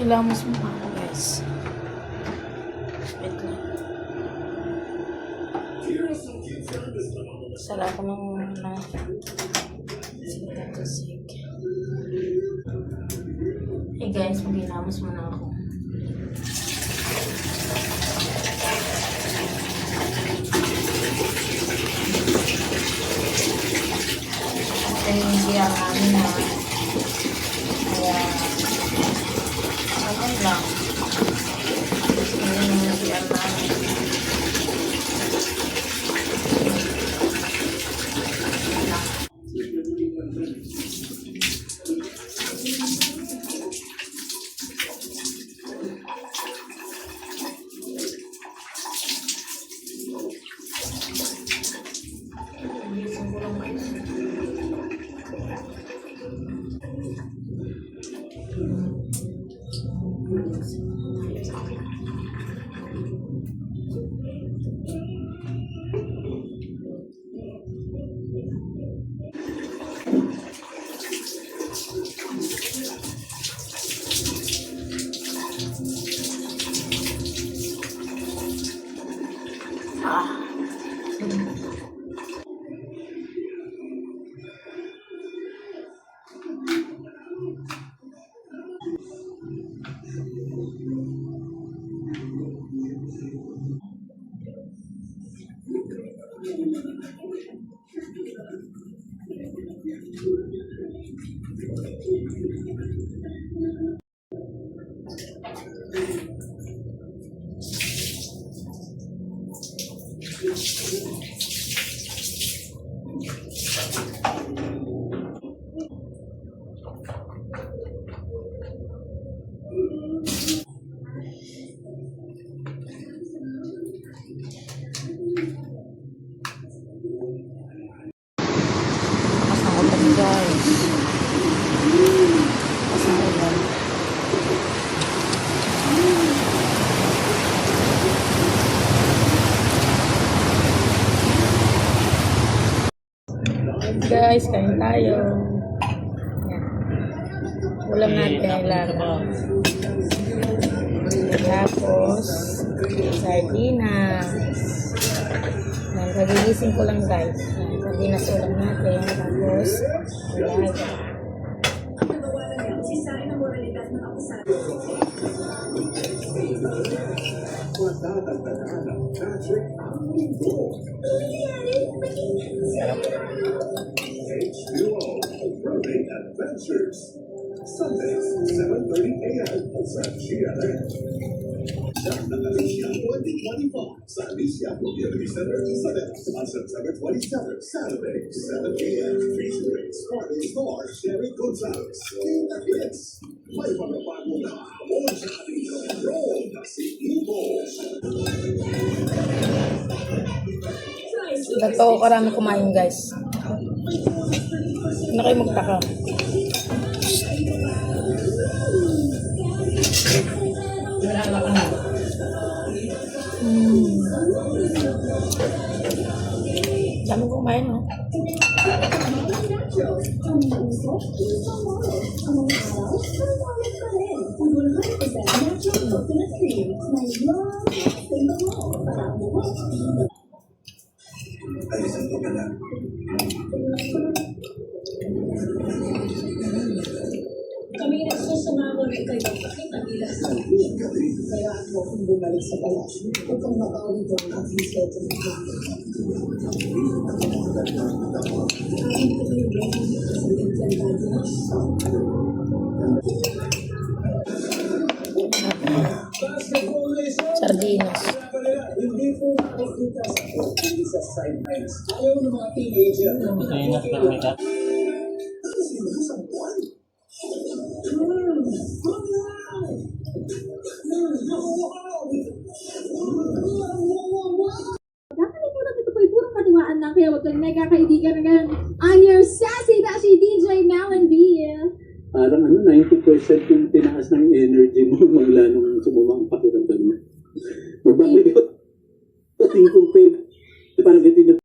Ilamos mo ako, guys. Wait lang. Sala ko ng sintatusig. Hey guys, mag-ilamos muna ako. Ito yung siya namin na kaya ano lang yun yung siya namin. Guys, kain tayo. Yan. Ulam natin ay lagaw. Tapos, sardinas. Yan, kagigising ko lang guys. Yan, sardinas ulam natin. Tapos, lagaw. Adventures. Sundays, 7:30 a.m. sa GMA. Siya ng Alicia 2025 sa Alicia Community Center on September 27, Saturday, 7 a.m. Featuring Sparkling Star, Sherry Gonzalez, Tina Hits. May mga bago na hamon sa ating roll na si Ivo. Dato ko karami kumain guys. Na kayo magtaka. Dami ko kumain, no? Ayusin ko ka na. Kami nagsusumamo rin kayo pakita nila sa kaya ako kung bumalik sa palasyo upang makaulit ang aking seto ng Sardinas. hindi po makikita sa hindi sa sidelines. Ayaw ng mga teenager. Sardinas pero may cut. Nakalimutan ito po ay purong katiwaan lang kaya huwag kang nagkakaibigan na ganun. I'm your sassy dashi DJ Melon B. Parang 90% yung tinaas ng energy mo magla nung sumuma ang pakiramdam mo. Magbabayot. Pating kong pain. Parang ganito